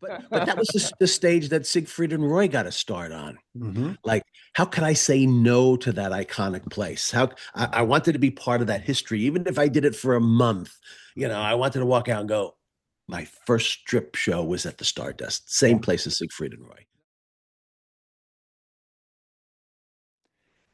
But that was the stage that Siegfried and Roy got a start on. Hmm. Like, how could I say no to that iconic place? I wanted to be part of that history, even if I did it for a month. I wanted to walk out and go, my first strip show was at the Stardust, same Yeah. place as Siegfried and Roy.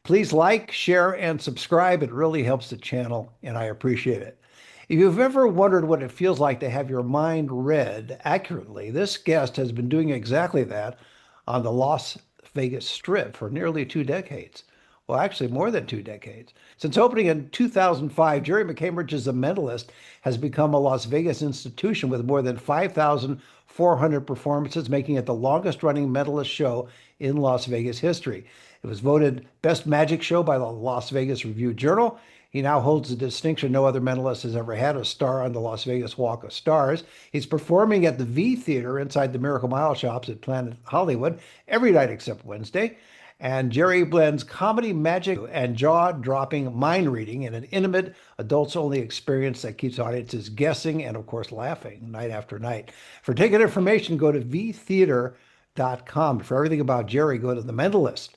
Please like, share, and subscribe. It really helps the channel, and I appreciate it. If you've ever wondered what it feels like to have your mind read accurately, this guest has been doing exactly that on the Las Vegas Strip for nearly 2 decades. Well, actually, more than 2 decades. Since opening in 2005, Gerry McCambridge is a mentalist, has become a Las Vegas institution with more than 5,400 performances, making it the longest running mentalist show in Las Vegas history. It was voted Best Magic Show by the Las Vegas Review-Journal. He now holds the distinction no other mentalist has ever had, a star on the Las Vegas Walk of Stars. He's performing at the V Theater inside the Miracle Mile shops at Planet Hollywood every night except Wednesday. And Gerry blends comedy, magic, and jaw-dropping mind reading in an intimate, adults-only experience that keeps audiences guessing and, of course, laughing night after night. For ticket information, go to vtheater.com. For everything about Gerry, go to thementalist.com.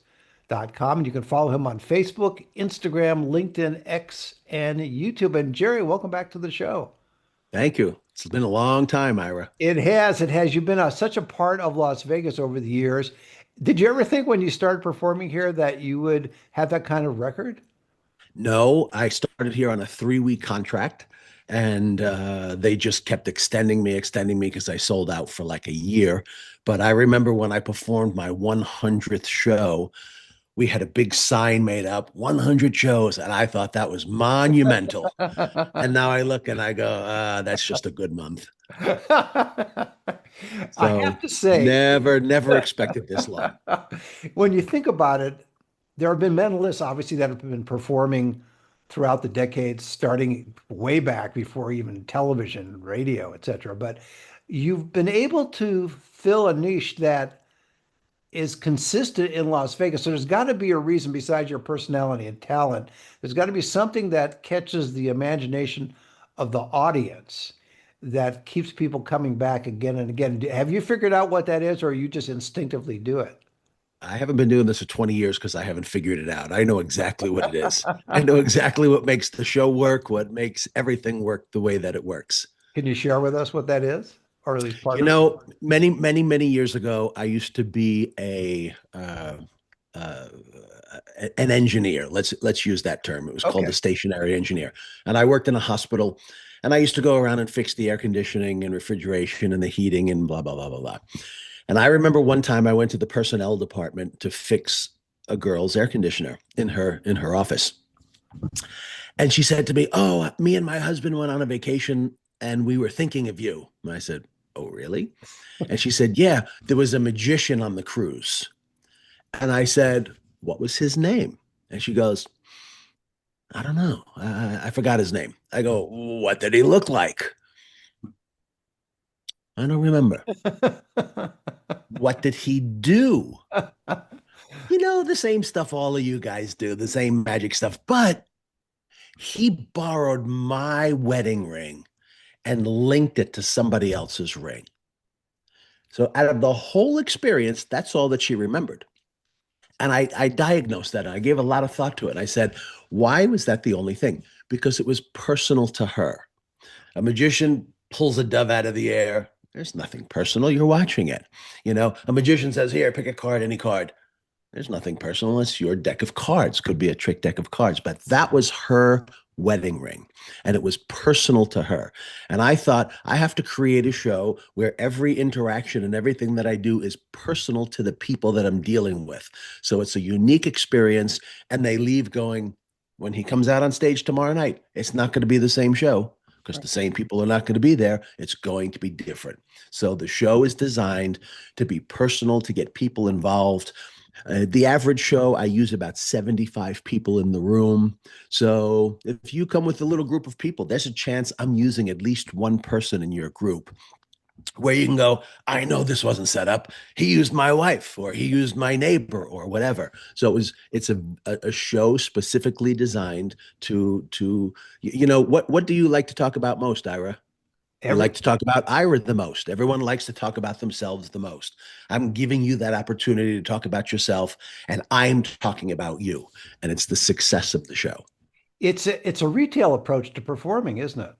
And you can follow him on Facebook, Instagram, LinkedIn, X, and YouTube. And Gerry, welcome back to the show. Thank you. It's been a long time, Ira. It has. It has. You've been such a part of Las Vegas over the years. Did you ever think when you started performing here that you would have that kind of record? No, I started here on a 3-week contract, and they just kept extending me because I sold out for like a year. But I remember when I performed my 100th show, we had a big sign made up, 100 shows, and I thought that was monumental. And now I look and I go, that's just a good month. I So have to say, never expected this long. when you think about it, there have been mentalists, obviously, that have been performing throughout the decades, starting way back before even television, radio, etc. But you've been able to fill a niche that is consistent in Las Vegas. So there's got to be a reason besides your personality and talent. There's got to be something that catches the imagination of the audience that keeps people coming back again and again. Have you figured out what that is, or you just instinctively do it? I haven't been doing this for 20 years because I haven't figured it out. I know exactly what it is. I know exactly what makes the show work, what makes everything work the way that it works. Can you share with us what that is, or at least part of it? Many years ago, I used to be uh, an engineer. Let's use that term. It was called a Okay. stationary engineer, and I worked in a hospital. And I used to go around and fix the air conditioning and refrigeration and the heating and blah blah blah blah blah. And I remember one time I went to the personnel department to fix a girl's air conditioner in her office. And she said to me, "Oh, me and my husband went on a vacation and we were thinking of you." And I said, "Oh, really?" And she said, "Yeah, there was a magician on the cruise." And I said, "What was his name?" And she goes, "I don't know. I forgot his name." I go, "What did he look like?" "I don't remember." "What did he do?" The same stuff all of you guys do, the same magic stuff. But he borrowed my wedding ring and linked it to somebody else's ring. So out of the whole experience, that's all that she remembered. And I diagnosed that. And I gave a lot of thought to it. And I said, why was that the only thing? Because it was personal to her. A magician pulls a dove out of the air. There's nothing personal. You're watching it. A magician says, "Here, pick a card, any card." There's nothing personal. It's your deck of cards. Could be a trick deck of cards. But that was her wedding ring. And it was personal to her. And I thought, I have to create a show where every interaction and everything that I do is personal to the people that I'm dealing with. So it's a unique experience. And they leave going, when he comes out on stage tomorrow night, it's not going to be the same show because the same people are not going to be there. It's going to be different. So the show is designed to be personal, to get people involved. The average show, I use about 75 people in the room. So if you come with a little group of people, there's a chance I'm using at least one person in your group where you can go, "I know this wasn't set up. He used my wife or he used my neighbor or whatever." So it's a show specifically designed to what do you like to talk about most, Ira? You Every like to talk about Ira the most. Everyone likes to talk about themselves the most. I'm giving you that opportunity to talk about yourself, and I'm talking about you. And it's the success of the show. it's a retail approach to performing, isn't it?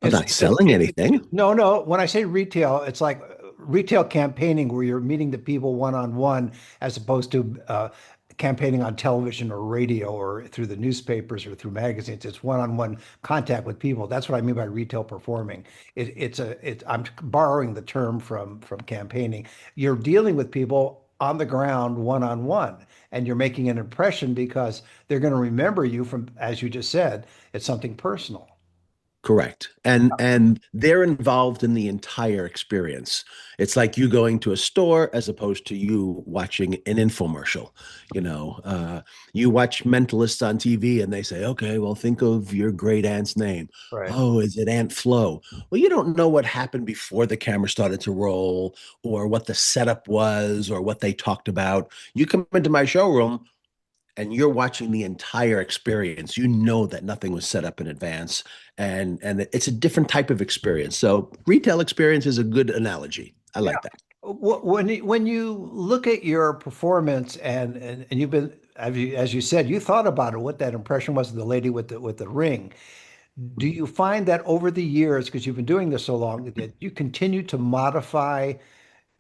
I'm It's not selling anything. no, no. When I say retail, it's like retail campaigning where you're meeting the people one on one, as opposed to campaigning on television or radio or through the newspapers or through magazines. It's one on one contact with people. That's what I mean by retail performing. I'm borrowing the term from campaigning. You're dealing with people on the ground one on one, and you're making an impression because they're going to remember you from, as you just said, it's something personal. Correct. And they're involved in the entire experience. It's like you going to a store as opposed to you watching an infomercial. You watch Mentalists on TV and they say, okay, well, think of your great aunt's name. Right. Oh, is it Aunt Flo? Well, you don't know what happened before the camera started to roll or what the setup was or what they talked about. You come into my showroom and you're watching the entire experience. You know that nothing was set up in advance, and it's a different type of experience. So retail experience is a good analogy. I Yeah. like that. When you look at your performance and you've been, as you said, you thought about it, what that impression was of the lady with the ring. Do you find that over the years, because you've been doing this so long, that you continue to modify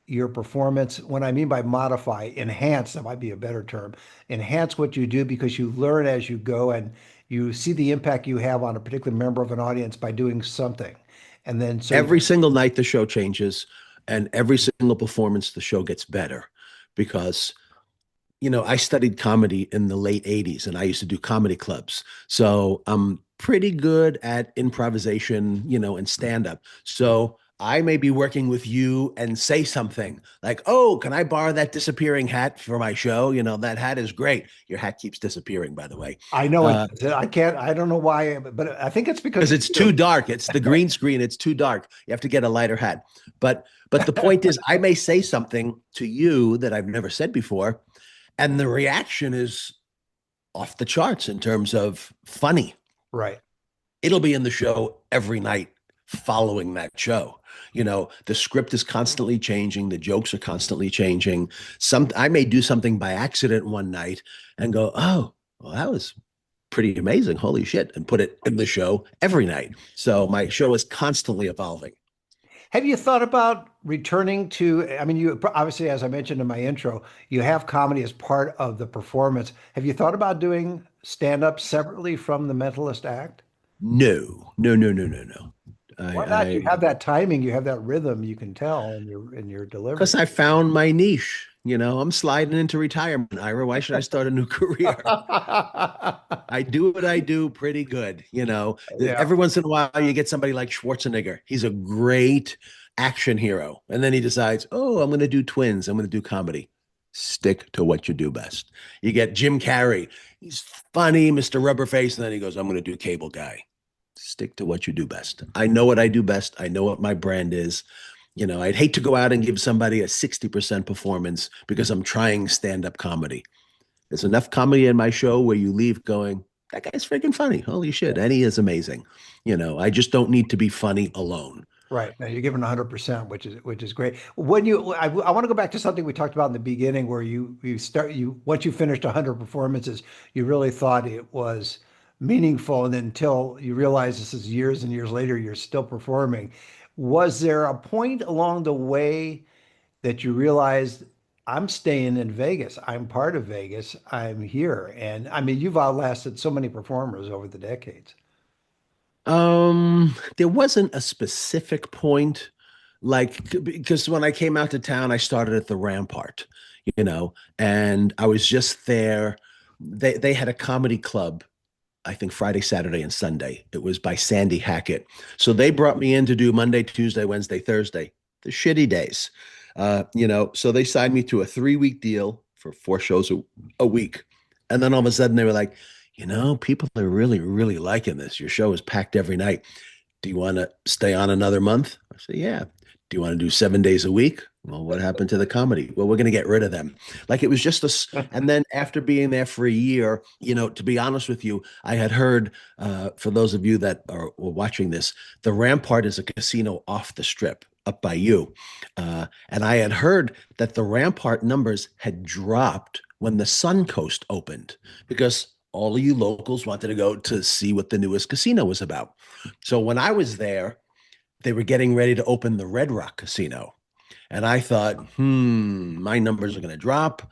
your performance? When I mean by modify, enhance, that might be a better term. Enhance what you do because you learn as you go and you see the impact you have on a particular member of an audience by doing something. And then so you, Every single night the show changes, and every single performance the show gets better because I studied comedy in the late 80s and I used to do comedy clubs. So I'm pretty good at improvisation, and stand up. So I may be working with you and say something like, oh, can I borrow that disappearing hat for my show? That hat is great. Your hat keeps disappearing, by the way. I know it. Uh, I can't, I don't know why, but I think it's because because you it's too do. dark. It's the green screen. It's too dark. You have to get a lighter hat. But the point is, I may say something to you that I've never said before, and the reaction is off the charts in terms of funny. Right. It'll be in the show every night following that show. The script is constantly changing, the jokes are constantly changing. I may do something by accident one night and go, oh, well, that was pretty amazing. Holy shit. And put it in the show every night. So my show is constantly evolving. Have you thought about returning to, I mean, you obviously, as I mentioned in my intro, you have comedy as part of the performance. Have you thought about doing stand-up separately from the Mentalist act? No, no, no, no, no, no. Why not? You I have that timing, you have that rhythm, you can tell in your because delivery. I found my niche. I'm sliding into retirement, Ira. Why should I start a new career? I do what I do pretty good. Yeah. Every once in a while, you get somebody like Schwarzenegger. He's a great action hero. And then he decides, oh, I'm going to do twins. I'm going to do comedy. Stick to what you do best. You get Jim Carrey. He's funny, Mr. Rubberface. And then he goes, I'm going to do cable guy. Stick to what you do best. I know what I do best. I know what my brand is. I'd hate to go out and give somebody a 60% performance because I'm trying stand up comedy. There's enough comedy in my show where you leave going, that guy's freaking funny. Holy shit. And he is amazing. I just don't need to be funny alone. Right. Now you're giving 100%, which is great. I want to go back to something we talked about in the beginning where you once you finished 100 performances, you really thought it was meaningful, and then until you realize this is years and years later, you're still performing. Was there a point along the way that you realized I'm staying in Vegas? I'm part of Vegas. I'm here. And I mean, you've outlasted so many performers over the decades. There wasn't a specific point, like because when I came out to town, I started at the Rampart, and I was just there. They had a comedy club, I think Friday, Saturday, and Sunday. It was by Sandy Hackett. So they brought me in to do Monday, Tuesday, Wednesday, Thursday, the shitty days. So they signed me to a 3-week deal for 4 shows a week. And then all of a sudden they were like, people are really, really liking this. Your show is packed every night. Do you want to stay on another month? I said, yeah. Do you want to do 7 days a week? Well, what happened to the comedy? Well, we're going to get rid of them. Like it was just a. And then after being there for a year, to be honest with you, I had heard, for those of you that were watching this, the Rampart is a casino off the strip up by you. And I had heard that the Rampart numbers had dropped when the Suncoast opened because all of you locals wanted to go to see what the newest casino was about. So when I was there, they were getting ready to open the Red Rock Casino. And I thought, my numbers are going to drop.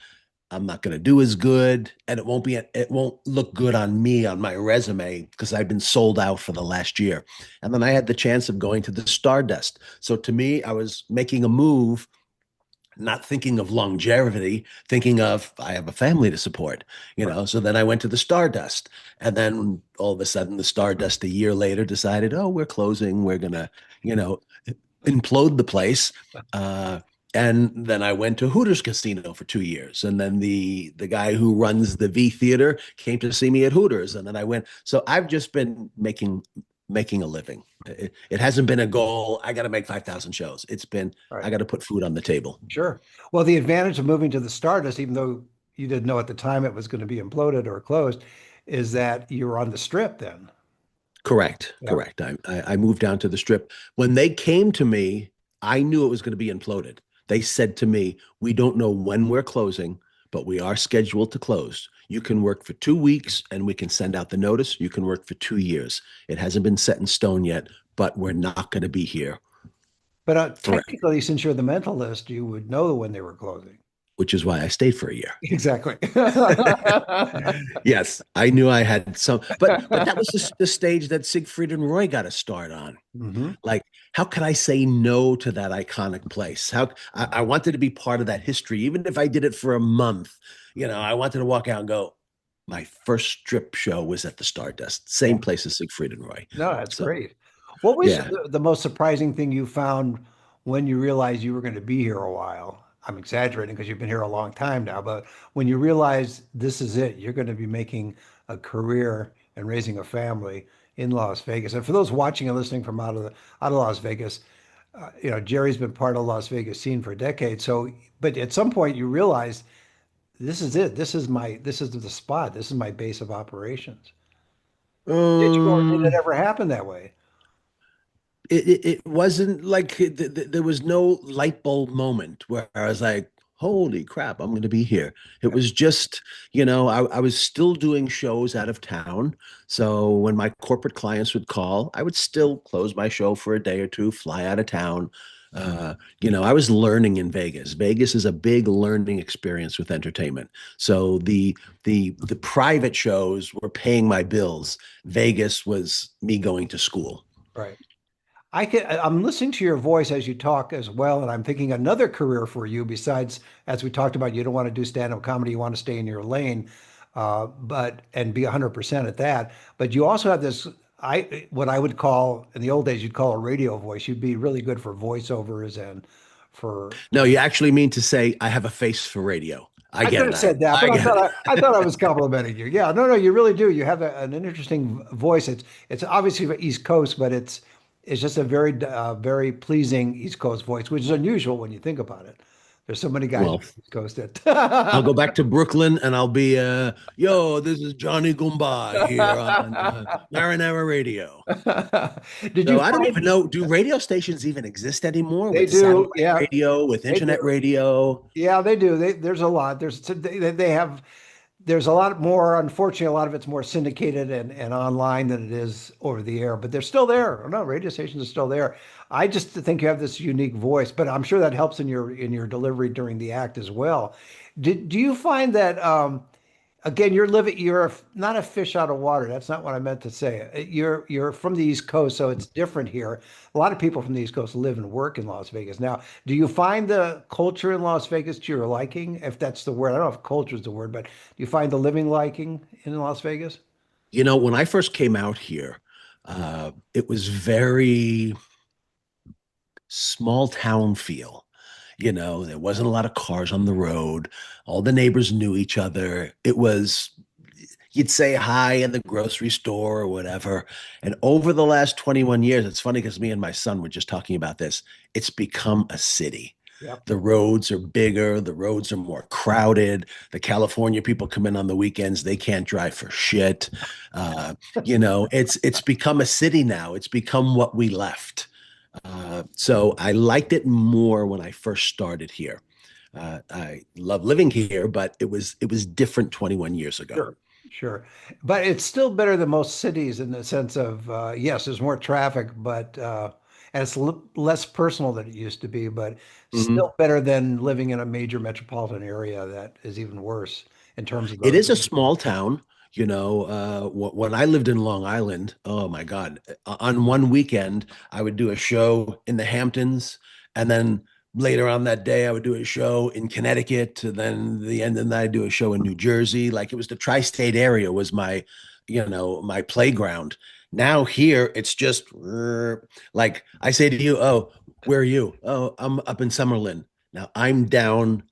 I'm not going to do as good. And it won't look good on me on my resume because I've been sold out for the last year. And then I had the chance of going to the Stardust. So to me, I was making a move, not thinking of longevity, thinking of I have a family to support. So then I went to the Stardust. And then all of a sudden, the Stardust a year later decided, oh, we're closing. We're going to, you know, implode the place. And then I went to Hooters Casino for 2 years. And then the guy who runs the V Theater came to see me at Hooters. And then I went. So I've just been making a living. It hasn't been a goal. I got to make 5,000 shows. It's been, Right. I got to put food on the table. Sure. Well, the advantage of moving to the Stardust, even though you didn't know at the time it was going to be imploded or closed, is that you were on the strip then. Correct. Yeah. Correct. I moved down to the strip. When they came to me, I knew it was going to be imploded. They said to me, we don't know when we're closing, but we are scheduled to close. You can work for 2 weeks and we can send out the notice. You can work for 2 years. It hasn't been set in stone yet, but we're not going to be here But forever, technically, since you're the mentalist, you would know when they were closing. which is why I stayed for a year. Exactly. Yes, I knew I had some, but that was the stage that Siegfried and Roy got a start on. Hmm. Like, how could I say no to that iconic place? I wanted to be part of that history, even if I did it for a month. I wanted to walk out and go, my first strip show was at the Stardust, Yeah. same place as Siegfried and Roy. No, that's So, great. What was yeah. the most surprising thing you found when you realized you were going to be here a while? I'm exaggerating because you've been here a long time now, but when you realize this is it, you're going to be making a career and raising a family in Las Vegas. And for those watching and listening from out of Las Vegas, Jerry's been part of Las Vegas scene for decades. So, but at some point you realize this is it. This is the spot. This is my base of operations. Did you, or did it Um, ever happen that way? it wasn't like there was no light bulb moment where I was like, holy crap, I'm going to be here. It Yeah. was just, I was still doing shows out of town. So when my corporate clients would call, I would still close my show for a day or two, fly out of town. I was learning in Vegas. Vegas is a big learning experience with entertainment. So the private shows were paying my bills. Vegas was me going to school. Right. I'm listening to your voice as you talk as well, and I'm thinking another career for you besides, as we talked about, you don't want to do stand-up comedy, you want to stay in your lane, but and be 100% at that. But you also have this, what I would call in the old days, you'd call a radio voice. You'd be really good for voiceovers and for. No, you actually mean to say I have a face for radio. I I get could it. have I, said that, but I get it. I thought I was complimenting you. Yeah, no, no, you really do. You have an interesting voice. It's obviously for East Coast, but it's just a very pleasing East Coast voice, which is unusual when you think about it. There's so many guys from Well, the East Coast I'll that. go back to Brooklyn and I'll be, yo, this is Johnny Goomba here on Marinara Radio. Did you So I don't find even know, do radio stations even exist anymore they with do? satellite Yeah, radio, with they internet do. radio? Yeah, they do. There's a lot. They have. There's a lot more, unfortunately, a lot of it's more syndicated and online than it is over the air, but they're still there. No, radio stations are still there. I just think you have this unique voice, but I'm sure that helps in your delivery during the act as well. Do you find that again, not a fish out of water. That's not what I meant to say. You're from the East Coast, so it's different here. A lot of people from the East Coast live and work in Las Vegas. Now, do you find the culture in Las Vegas to your liking? If that's the word, I don't know if culture is the word, but do you find the living liking in Las Vegas? When I first came out here, it was very small town feel. There wasn't a lot of cars on the road. All the neighbors knew each other. It was, you'd say hi in the grocery store or whatever. And over the last 21 years, it's funny because me and my son were just talking about this. It's become a city. Yep. The roads are bigger, the roads are more crowded. The California people come in on the weekends, they can't drive for shit. Uh, it's become a city now. It's become what we left. So I liked it more when I first started here. I love living here, but it was different 21 years ago. Sure, sure. But it's still better than most cities in the sense of, yes, there's more traffic, but and it's l less personal than it used to be, but Mhm. still better than living in a major metropolitan area that is even worse in terms of It the. is a small town. When I lived in Long Island, oh my God, on one weekend, I would do a show in the Hamptons, and then later on that day, I would do a show in Connecticut, and then the end of the night, I'd do a show in New Jersey. Like it was the tri-state area was my playground. Now here, it's just like I say to you, oh, where are you? Oh, I'm up in Summerlin. Now I'm down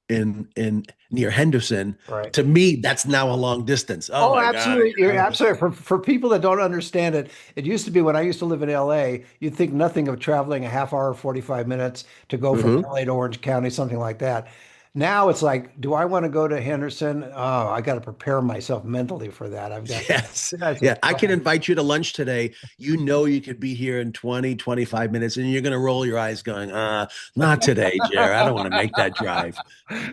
in near Henderson. Right. To me, that's now a long distance. Oh Oh, my God. absolutely. You're absolutely. For people that don't understand it, it used to be when I used to live in LA, you'd think nothing of traveling a half hour, 45 minutes to go from Mhm. LA to Orange County, something like that. Now it's like, do I want to go to Henderson? Oh, I got to prepare myself mentally for that. I've got Yes. that's a Yeah. I can invite you to lunch today. You could be here in 20, 25 minutes, and you're going to roll your eyes going, not today, Jer. I don't want to make that drive.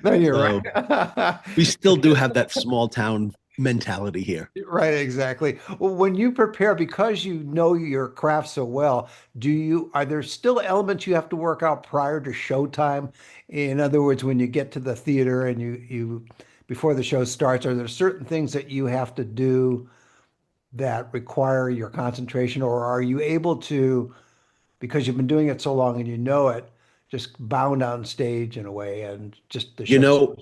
no, you're So right. we still do have that small town mentality here. Right, exactly. Well, when you prepare, because you know your craft so well, are there still elements you have to work out prior to showtime? In other words, when you get to the theater and before the show starts, are there certain things that you have to do that require your concentration, or are you able to, because you've been doing it so long and you know it, just bound on stage in a way and just the You show? know,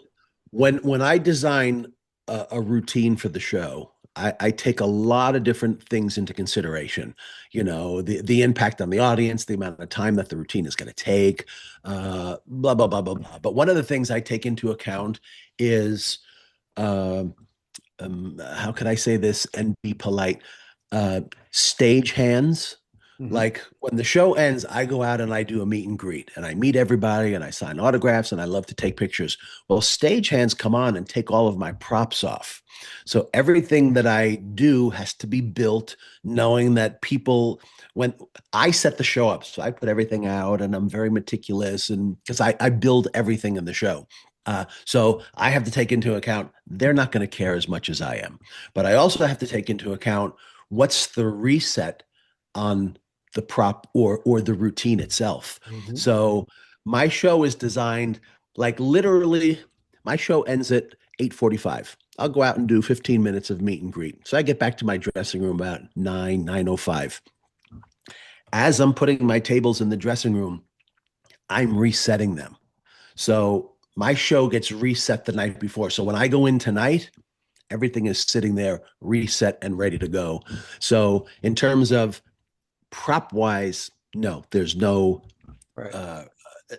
when I design a routine for the show, I take a lot of different things into consideration. The impact on the audience, the amount of time that the routine is going to take, blah blah blah blah blah. But one of the things I take into account is um, how could I say this and be polite? Uh, Stage hands. Mhm. Like when the show ends, I go out and I do a meet and greet and I meet everybody and I sign autographs and I love to take pictures. Well, stage hands come on and take all of my props off. So everything that I do has to be built knowing that when I set the show up, so I put everything out and I'm very meticulous and because I build everything in the show. So I have to take into account they're not going to care as much as I am. But I also have to take into account what's the reset on the prop or the routine itself. Mhm. So my show is designed like literally my show ends at 8:45. I'll go out and do 15 minutes of meet and greet. So I get back to my dressing room about 9:05. As I'm putting my tables in the dressing room, I'm resetting them. So my show gets reset the night before. So when I go in tonight, everything is sitting there reset and ready to go. So in terms of prop wise, no, there's no Right. uh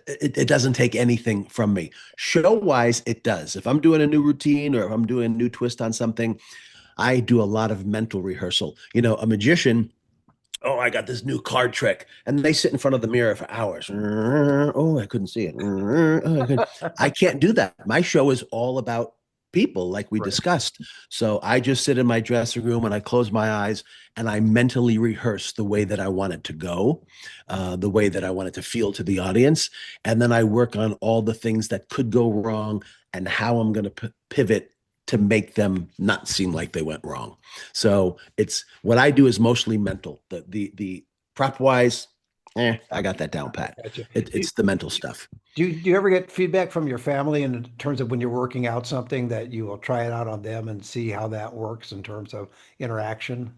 it doesn't take anything from me. Show wise, it does. If I'm doing a new routine or if I'm doing a new twist on something, I do a lot of mental rehearsal. A magician, oh, I got this new card trick. And they sit in front of the mirror for hours. Oh, I couldn't see it. Oh, I can't do that. My show is all about people, like we Right. discussed. So I just sit in my dressing room and I close my eyes and I mentally rehearse the way that I want it to go, the way that I want it to feel to the audience. And then I work on all the things that could go wrong and how I'm going to pivot to make them not seem like they went wrong. So it's what I do is mostly mental. The prop wise, I got that down pat. Gotcha. It's the mental stuff. Do you ever get feedback from your family in terms of when you're working out something that you will try it out on them and see how that works in terms of interaction?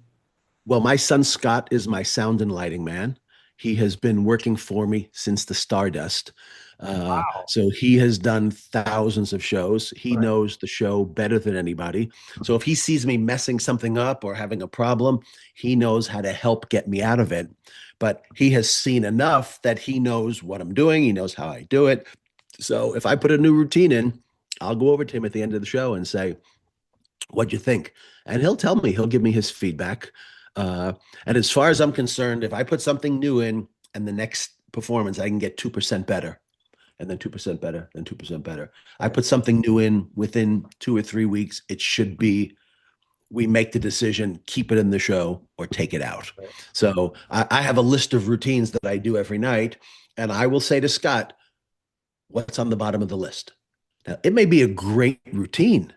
Well, my son Scott is my sound and lighting man. He has been working for me since the Stardust. Wow. So he has done thousands of shows. He Right. knows the show better than anybody. So if he sees me messing something up or having a problem, he knows how to help get me out of it. But he has seen enough that he knows what I'm doing. He knows how I do it. So if I put a new routine in, I'll go over to him at the end of the show and say, What'd you think? And he'll tell me, he'll give me his feedback. Uh, and as far as I'm concerned, if I put something new in and the next performance, I can get 2% better and then 2% better, then 2% better. I Right. put something new in within 2 or 3 weeks, it should be we make the decision, keep it in the show or take it out. Right. So I have a list of routines that I do every night. And I will say to Scott, what's on the bottom of the list? Now, it may be a great routine,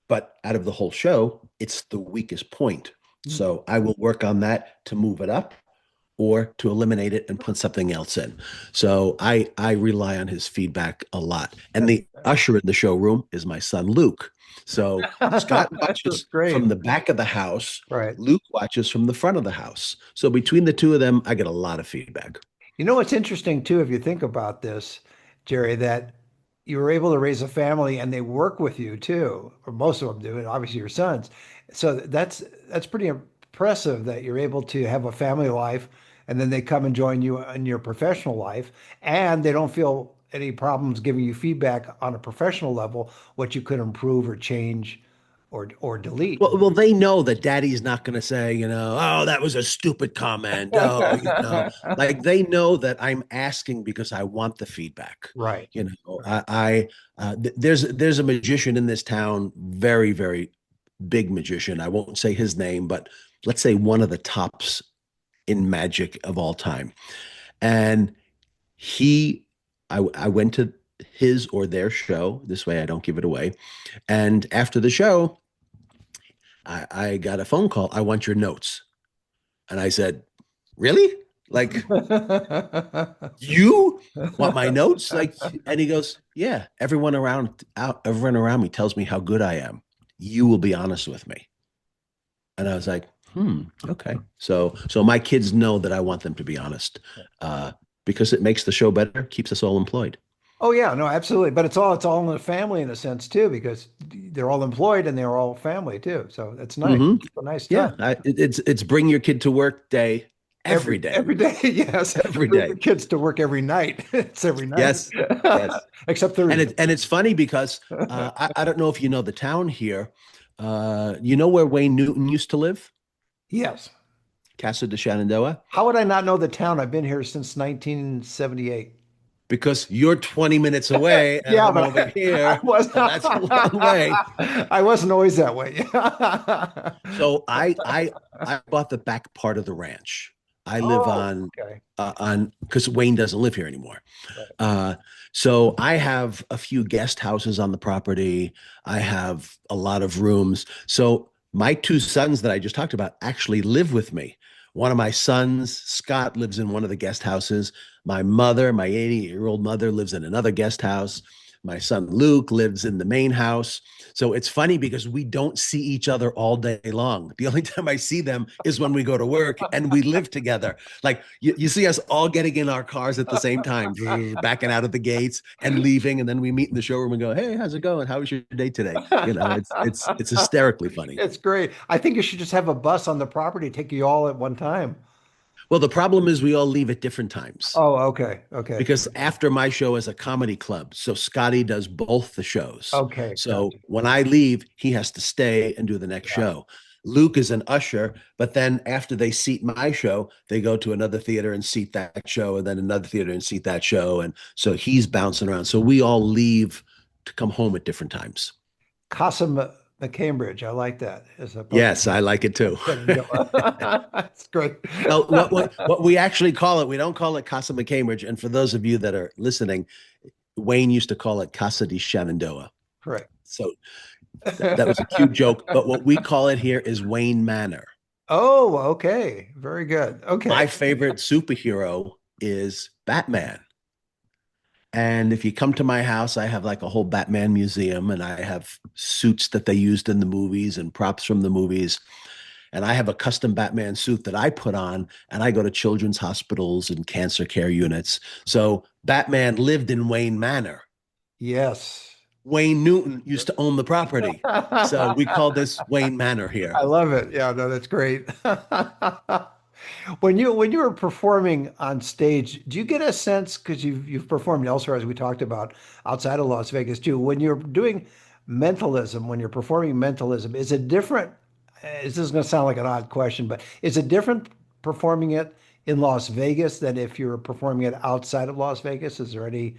but out of the whole show, it's the weakest point. Mm. So I will work on that to move it up or to eliminate it and put something else in. So I rely on his feedback a lot. And That's the usher in the showroom is my son Luke. So Scott that's watches great. from the back of the house. Right. Luke watches from the front of the house. So between the two of them, I get a lot of feedback. You know what's interesting too, if you think about this, Jerry, that you were able to raise a family and they work with you too, or most of them do, and obviously your sons. So that's pretty impressive that you're able to have a family life and then they come and join you in your professional life and they don't feel any problems giving you feedback on a professional level, what you could improve or change or delete. Well, they know that daddy's not going to say, oh, that was a stupid comment. Oh, like they know that I'm asking because I want the feedback. Right. There's a magician in this town, very, very big magician. I won't say his name, but let's say one of the tops in magic of all time. And he, I went to his or their show. This way I don't give it away. And after the show, I got a phone call. I want your notes. And I said, really? Like, you want my notes? Like, and he goes, yeah, everyone around me tells me how good I am. You will be honest with me. And I was like, okay. So my kids know that I want them to be honest, uh, because it makes the show better, keeps us all employed. Oh yeah, no, absolutely. But it's all in the family in a sense too, because they're all employed and they're all family too. So it's nice. Hmm. It's a nice Yeah, time. it's bring your kid to work day Every every day, every day, yes. every Bring your day. kids to work every night. It's every night. Yes, yes. Except And Thursday. it's funny because I don't know if you know the town here. You know where Wayne Newton used to live? Yes. Casa de Shenandoah? How would I not know the town? I've been here since 1978. Because you're 20 minutes away and Yeah, I'm but over I here, was and that's a long way. I wasn't always that way. So I bought the back part of the ranch. I live Oh, okay. on because Wayne doesn't live here anymore. Right. Uh, so I have a few guest houses on the property. I have a lot of rooms. So my two sons that I just talked about actually live with me. One of my sons, Scott, lives in one of the guest houses. My mother, my 80-year-old mother, lives in another guest house. My son Luke lives in the main house. So it's funny because we don't see each other all day long. The only time I see them is when we go to work and we live together. Like you see us all getting in our cars at the same time, backing out of the gates and leaving, and then we meet in the showroom and go, "Hey, how's it going? How was your day today?" It's hysterically funny. It's great. I think you should just have a bus on the property take you all at one time. Well, the problem is we all leave at different times. Oh, okay. Okay. Because after my show is a comedy club, so Scotty does both the shows. Okay. So Gotcha. when I leave, he has to stay and do the next Got it. show. Luke is an usher, but then after they seat my show, they go to another theater and seat that show, and then another theater and seat that show. And so he's bouncing around. So we all leave to come home at different times. Casa McCambridge. I like that as opposed Yes, I like it too. to That's great. Well, what we actually call it, we don't call it Casa McCambridge. And for those of you that are listening, Wayne used to call it Casa de Shenandoah. Correct. So that was a cute joke. But what we call it here is Wayne Manor. Oh, okay. Very good. My Okay. favorite superhero is Batman. And if you come to my house, I have like a whole Batman museum and I have suits that they used in the movies and props from the movies. And I have a custom Batman suit that I put on and I go to children's hospitals and cancer care units. So Batman lived in Wayne Manor. Yes. Wayne Newton used to own the property. So we call this Wayne Manor here. I love it. Yeah, no, that's great. When you were performing on stage, do you get a sense because you've performed elsewhere as we talked about outside of Las Vegas too, when you're doing mentalism, when you're performing mentalism, is it different? This is going to sound like an odd question, but is it different performing it in Las Vegas than if you're performing it outside of Las Vegas? Is there any?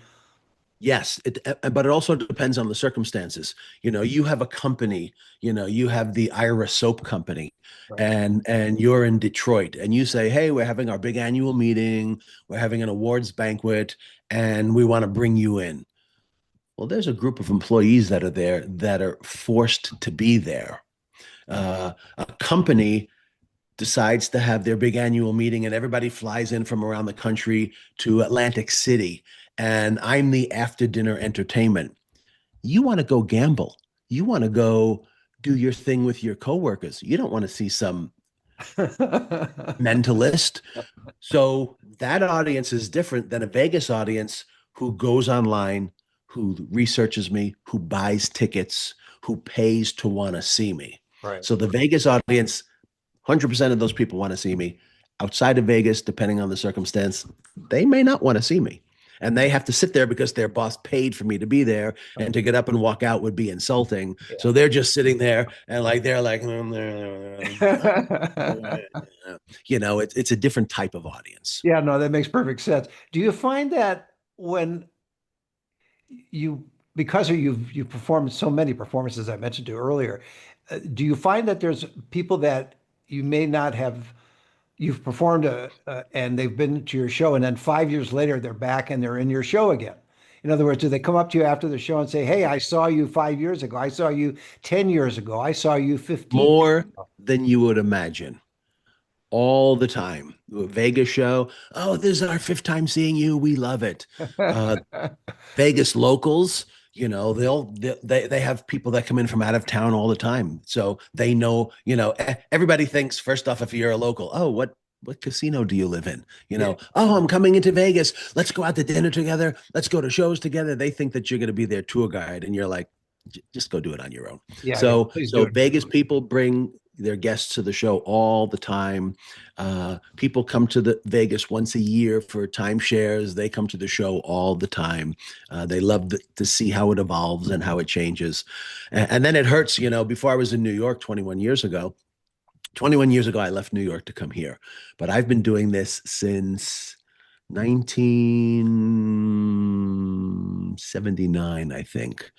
Yes, but it also depends on the circumstances. You have a company, you have the Ira Soap Company, Right. and you're in Detroit, and you say, "Hey, we're having our big annual meeting, we're having an awards banquet, and we want to bring you in." Well, there's a group of employees that are there that are forced to be there. A company decides to have their big annual meeting and everybody flies in from around the country to Atlantic City and I'm the after dinner entertainment. You want to go gamble. You want to go do your thing with your coworkers. You don't want to see some mentalist. So that audience is different than a Vegas audience who goes online, who researches me, who buys tickets, who pays to want to see me. Right. So the Vegas audience, 100% of those people want to see me. Outside of Vegas, depending on the circumstance, they may not want to see me. And they have to sit there because their boss paid for me to be there. And to get up and walk out would be insulting. Yeah. So they're just sitting there and they're like, it's a different type of audience. Yeah, no, that makes perfect sense. Do you find that when you, because you've performed so many performances I mentioned to earlier, do you find that there's people that you may not have, you've performed and they've been to your show, and then 5 years later they're back and they're in your show again? In other words, do they come up to you after the show and say, "Hey, I saw you 5 years ago. I saw you 10 years ago. I saw you 15 years More ago." than you would imagine. All the time. Vegas show. Oh, this is our fifth time seeing you. We love it. Uh, Vegas locals, they have people that come in from out of town all the time. So they know, everybody thinks first off, if you're a local, oh, what casino do you live in? Yeah, Oh, I'm coming into Vegas. Let's go out to dinner together. Let's go to shows together. They think that you're going to be their tour guide, and you're like, just go do it on your own. yeah, yeah. So, Please do so it. Vegas people bring their guests to the show all the time. People come to the Vegas once a year for timeshares. They come to the show all the time. They love to see how it evolves and how it changes. And then it hurts, before I was in New York 21 years ago. 21 years ago, I left New York to come here, but I've been doing this since 1979, I think,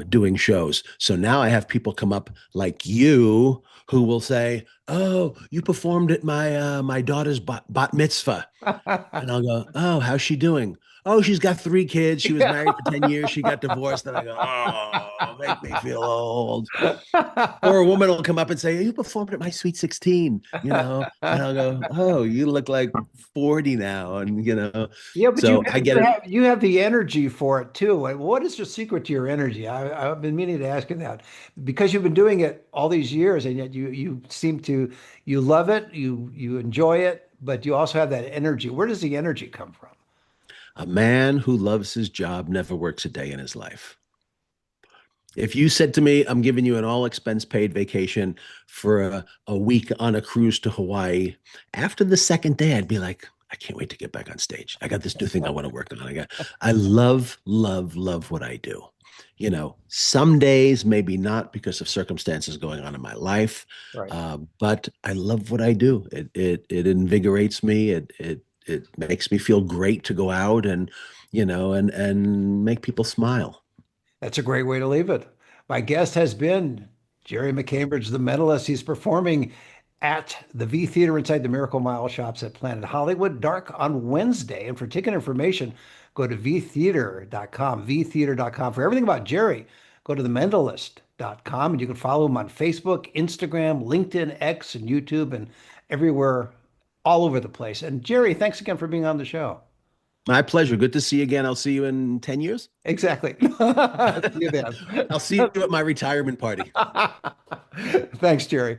doing shows. So now I have people come up like you who will say, "Oh, you performed at my daughter's bat mitzvah." And I'll go, "Oh, how's she doing?" "Oh, she's got 3 kids. She was married for 10 years. She got divorced." And I go, "Oh, make me feel old." Or a woman will come up and say, "You performed at my Sweet 16, And I'll go, "Oh, you look like 40 now." And, Yeah, but so I get it. you have the energy for it too. Like, what is the secret to your energy? I've been meaning to ask you that because you've been doing it all these years, and yet you seem to, you love it, you enjoy it, but you also have that energy. Where does the energy come from? A man who loves his job never works a day in his life. If you said to me, "I'm giving you an all expense paid vacation for a week on a cruise to Hawaii," after the second day, I'd be like, "I can't wait to get back on stage. I got this new thing I want to work on. I love, love, love what I do. Some days, maybe not because of circumstances going on in my life, Right. but I love what I do. It invigorates me. It makes me feel great to go out and make people smile. That's a great way to leave it. My guest has been Gerry McCambridge, the Mentalist. He's performing at the V Theater inside the Miracle Mile Shops at Planet Hollywood, dark on Wednesday. And for ticket information, go to vtheater.com, vtheater.com. For everything about Gerry, go to thementalist.com, and you can follow him on Facebook, Instagram, LinkedIn, X, and YouTube, and everywhere, all over the place. And Gerry, thanks again for being on the show. My pleasure. Good to see you again. I'll see you in 10 years. Exactly. See you then. I'll see you at my retirement party. Thanks, Gerry.